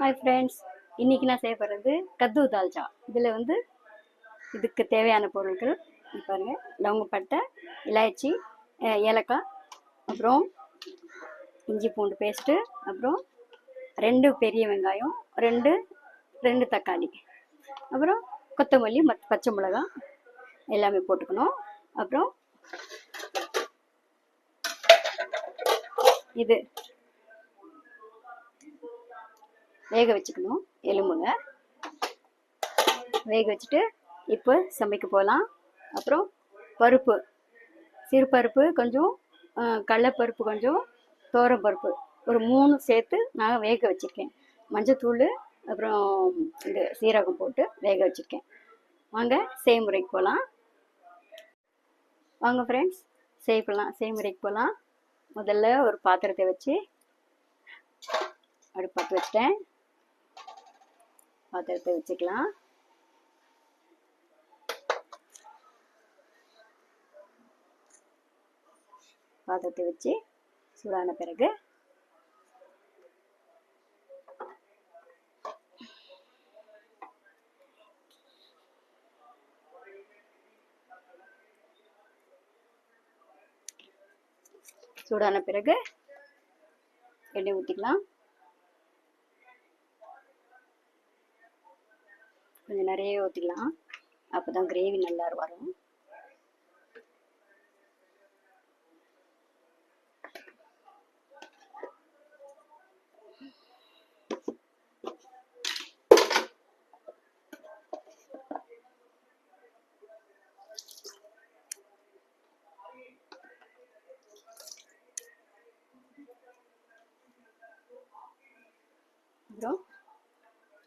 Hi friends, இன்றைக்கி நான் செய்ய போகிறது கத்து தால்ச்சா. இதில் இதுக்கு தேவையான பொருட்கள் பாருங்கள். லவங்கப்பட்டை, இலாய்ச்சி, ஏலக்காய், அப்புறம் இஞ்சி பூண்டு பேஸ்ட்டு, அப்புறம் 2 பெரிய வெங்காயம், ரெண்டு தக்காளி, அப்புறம் கொத்தமல்லி, பச்சை மிளகாய் எல்லாமே போட்டுக்கணும். அப்புறம் இது வேக வச்சுக்கணும். எலும்புங்க வேக வச்சுட்டு இப்போ சமைக்க போகலாம். அப்புறம் பருப்பு, சிறுபருப்பு கொஞ்சம், கடலைப்பருப்பு கொஞ்சம், பருப்பு ஒரு 3 சேர்த்து நான் வேக வச்சுருக்கேன். மஞ்சத்தூள் அப்புறம் இந்த சீரகம் போட்டு வேக வச்சுருக்கேன். வாங்க செய்முறைக்கு போகலாம். வாங்க ஃப்ரெண்ட்ஸ், செய்முறைக்கு போகலாம். முதல்ல ஒரு பாத்திரத்தை வச்சு அடுப்பு பற்ற வச்சுட்டேன். பாத்திரத்தை வச்சுக்கலாம். பாத்திரத்தை வச்சு சூடான பிறகு எண்ணெய் ஊற்றிக்கலாம். கொஞ்சம் நிறைய ஊற்றிக்கலாம், அப்போ தான் கிரேவி நல்லா வரும். அப்புறம்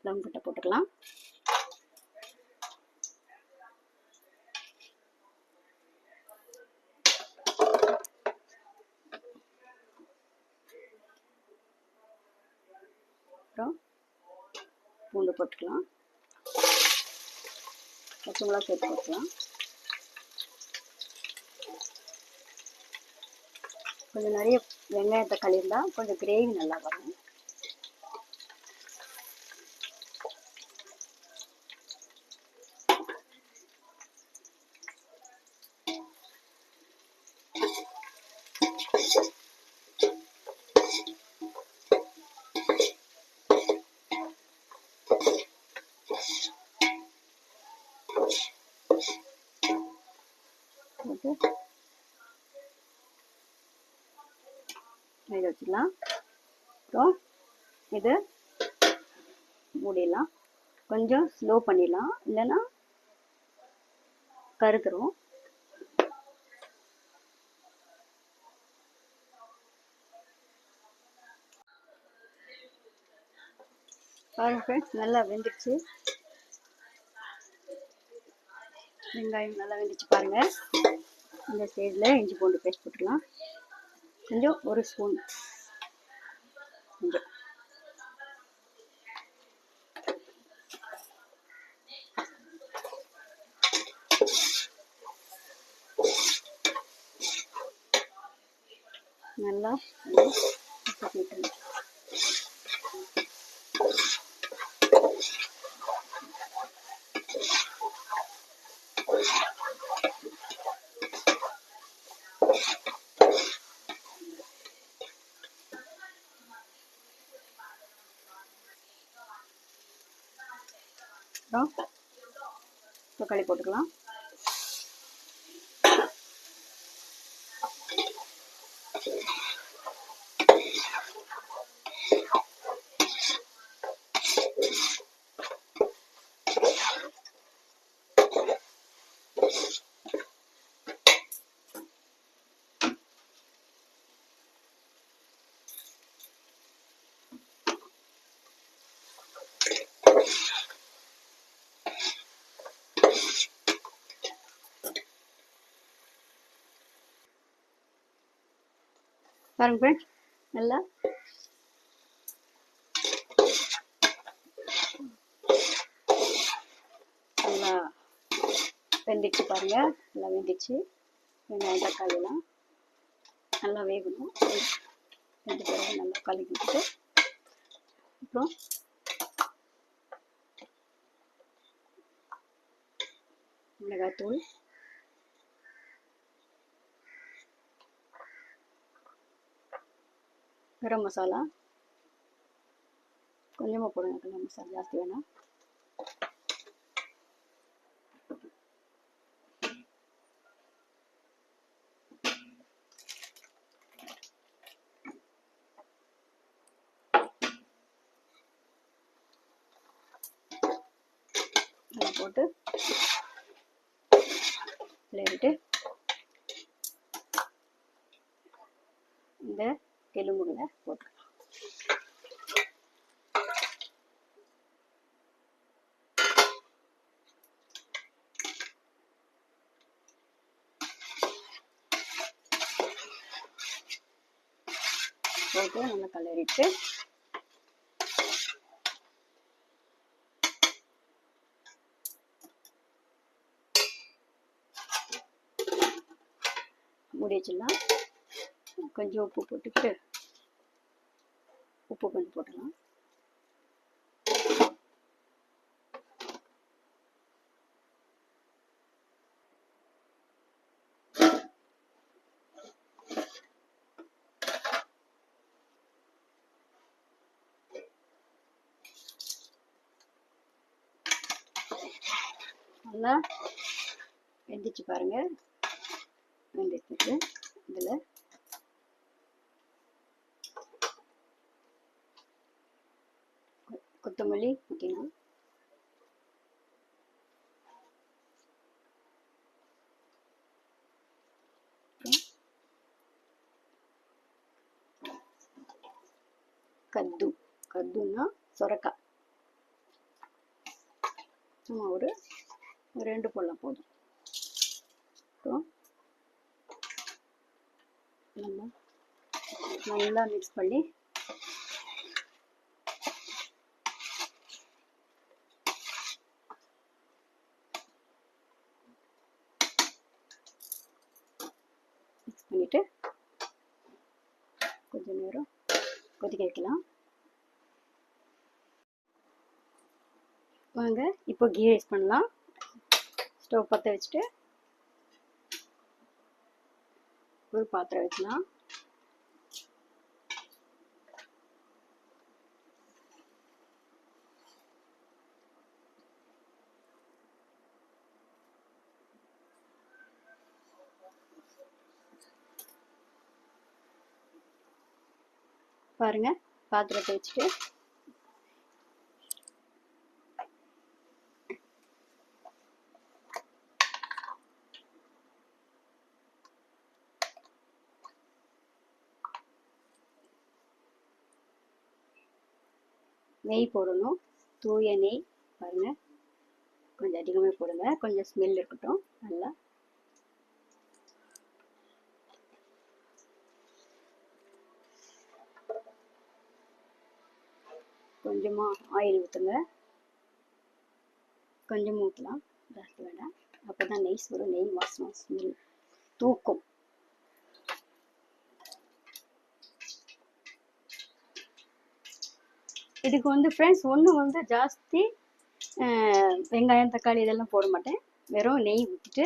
லவங்கப்பட்டை போட்டுக்கலாம். அப்புறம் பூண்டு போட்டுக்கலாம். பச்சை மிளகாய் சேர்த்து போட்டுக்கலாம். கொஞ்சம் நிறைய வெங்காயத்தை கழிஇருந்தால் கொஞ்சம் கிரேவி நல்லா வரும். இதை வச்சுக்கலாம். அப்புறம் இது மூடிடலாம். கொஞ்சம் ஸ்லோ பண்ணிடலாம், இல்லைன்னா கருத்துரும். பாருங்க ஃப்ரெண்ட்ஸ், நல்லா வெந்துடுச்சு. வெங்காயம் நல்லா வெந்துச்சு பாருங்கள். இந்த ஸ்டேஜில் இஞ்சி பூண்டு பேஸ்ட் போட்டுக்கலாம். கொஞ்சம் 1 ஸ்பூன் கொஞ்சம். நல்லா தக்காளி போட்டுக்கலாம். பாருங்க ஃப்ரெண்ட்ஸ், நல்லா வெந்துச்சு பாருங்க. நல்லா வெந்துச்சு. வெங்காயம் தக்காளிலாம் நல்லா வேகணும். வெந்த பிறகு நல்லா கலக்கிட்டு அப்புறம் மிளகாத்தூள், கரம் மசாலா கொஞ்சமாக போடுங்க, கரம் மசாலா ஜாஸ்தி வேணாம். போட்டு விட்டு இந்த எலும்புகளை போட்டு நல்லா கலரிட்டு மூடி வச்சிடலாம். கொஞ்சம் உப்பு போட்டுக்கிட்டு உப்பு கொஞ்சம் போட்டுடலாம். நல்லா வெந்துச்சு பாருங்க. வெந்துட்டு இதில் கொத்தமல்லி ஊற்றிடலாம். கத்துன்னா சொரக்காய் சும்மா ஒரு 2 போடலாம் போதும். நல்லா மிக்ஸ் பண்ணி பண்ணிட்டு கொஞ்சம் நேரம் கொதிக்க வைக்கலாம். வாங்க இப்போ கீ ரைஸ் பண்ணலாம். ஸ்டவ் பற்ற வச்சுட்டு ஒரு பாத்திரம் வைக்கலாம். பாருங்க, பாத்திரத்தை வச்சுட்டு நெய் போடணும். தூய நெய் பாருங்க, கொஞ்சம் அதிகமாக போடுங்க. கொஞ்சம் ஸ்மெல் இருக்கட்டும். நல்லா கொஞ்சமாக ஆயில் ஊற்றுங்க. கொஞ்சமாக ஊற்றலாம், ஜாஸ்தி வேண்டாம். அப்போ தான் நெய் வரும். நெய் வாசனை ஸ்மெல் தூக்கும். இதுக்கு வந்து ஃப்ரெண்ட்ஸ் ஒன்று ஜாஸ்தி வெங்காயம் தக்காளி இதெல்லாம் போட மாட்டேன். வெறும் நெய் ஊற்றிட்டு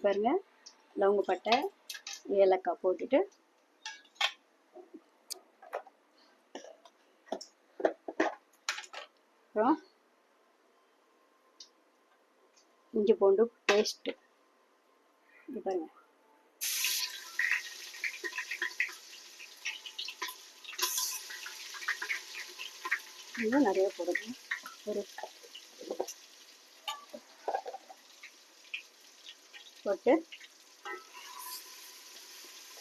பாருங்க, லவங்கப்பட்டை ஏலக்காய் போட்டுட்டு அப்புறம் இஞ்சி பூண்டு பேஸ்ட்டு இது பாருங்க. இன்னும் நிறைய போடுங்க. ஒரு போட்டு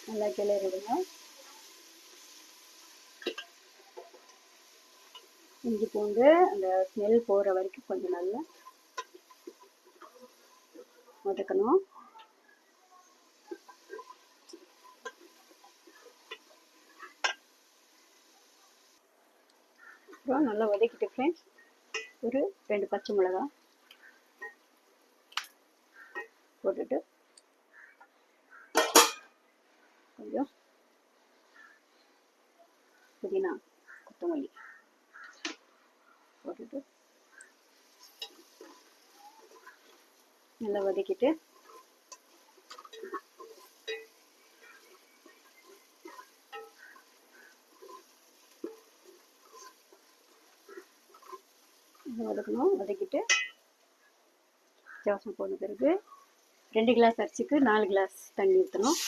நல்லா கிளறி விடுங்க. இஞ்சி பூண்டு அந்த ஸ்மெல் போகிற வரைக்கும் கொஞ்சம் நல்லா வதக்கணும். அப்புறம் நல்லா வதக்கிட்டு ஃப்ரெண்ட்ஸ் ஒரு 2 பச்சை மிளகாய் போட்டுட்டு கொஞ்சம் புதினா கொத்தமல்லி போட்டுட்டு நல்லா வதக்கிட்டு வதக்கணும். வதக்கிட்டு வாசம் போன பிறகு 2 கிளாஸ் அரிசிக்கு 4 கிளாஸ் தண்ணி ஊற்றணும்.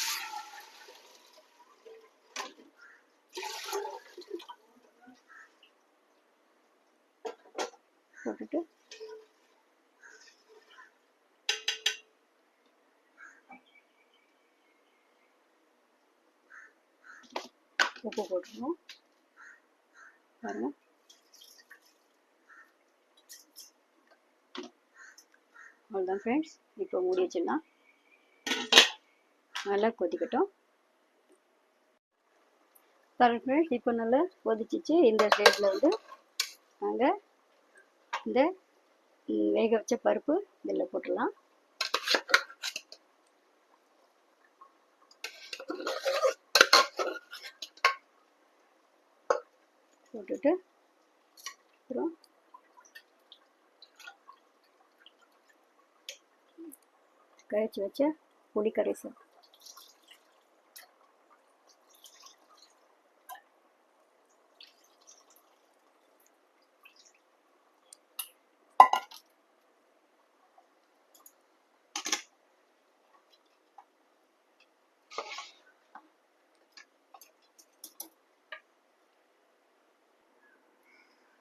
போட்டுட்டு உப்பு போட்டுருணும். பாருங்க, அவ்வளோதான் ஃப்ரெண்ட்ஸ். இப்போ மூடி வச்சிடலாம். நல்லா கொதிக்கட்டும். பாருங்க ஃப்ரெண்ட்ஸ், இப்போ நல்லா கொதிச்சிச்சு. இந்த ஸ்டேஜில் வந்து நாங்கள் இந்த வேக வச்ச பருப்பு இதில் போட்டுடலாம். போட்டுட்டு அப்புறம் கரைச்சி வச்ச புளி கரைசல்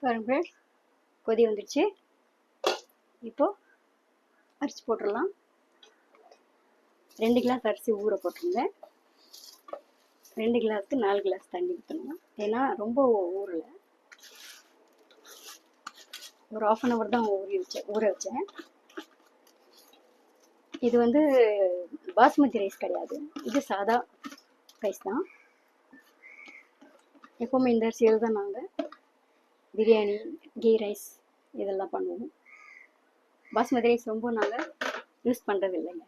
பாருங்க, கொதி வந்துடுச்சு. இப்போ அரிசி போட்டுடலாம். 2 கிளாஸ் அரிசி ஊற போட்டிருந்தேன். 2 கிளாஸ்க்கு 4 கிளாஸ் தண்ணி ஊற்றணும். ஏன்னா ரொம்ப ஊறல, ஒரு 1/2 hour தான் ஊற வச்சேன். இது வந்து பாஸ்மதி ரைஸ் கிடையாது, இது சாதா ரைஸ் தான். எப்போவுமே இந்த அரிசியில் தான் நாங்கள் பிரியாணி, கீ ரைஸ் இதெல்லாம் பண்ணுவோம். பாஸ்மதி ரைஸ் ரொம்ப நாங்கள் யூஸ் பண்ணுறது இல்லைங்க.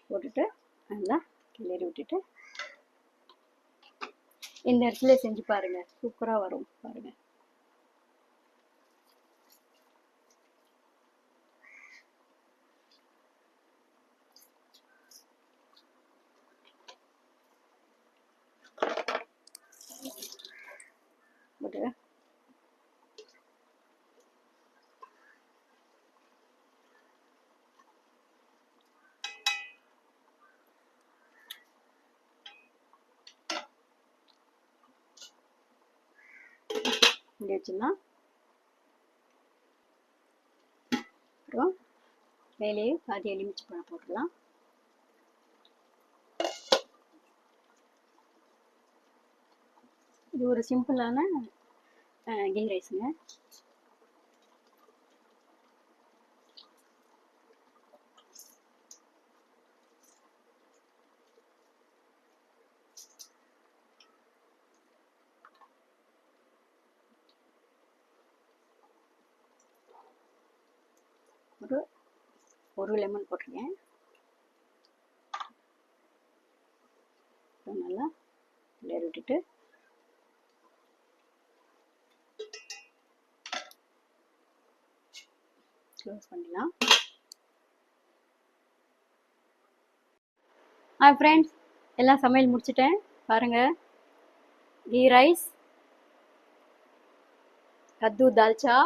போட்டுட்டு நல்லா கிளறி விட்டுட்டு இந்த அரிசியில செஞ்சு பாருங்க, சூப்பராக வரும். பாருங்க, போட்டு இப்படி வச்சுன்னா அப்புறம் மேலேயே பாதி எலுமிச்சை பழம் போட்டுடலாம். இது ஒரு சிம்பிளான கீ ரைஸுங்க. ஒரு லெமன் போட்டிருக்கேன். நல்லா கிளறி விட்டுட்டு க்ளோஸ் பண்ணிடலாம். ஃப்ரெண்ட்ஸ், எல்லாம் சமையல் முடிச்சிட்டேன். பாருங்கள், கீ ரைஸ், கத்து தால்ச்சா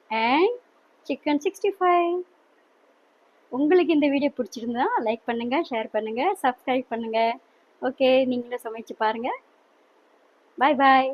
அண்ட் சிக்கன் 65. உங்களுக்கு இந்த வீடியோ பிடிச்சிருந்தா லைக் பண்ணுங்கள், ஷேர் பண்ணுங்கள், சப்ஸ்கிரைப் பண்ணுங்கள். ஓகே, நீங்களும் சமைச்சு பாருங்கள். பாய் பாய்.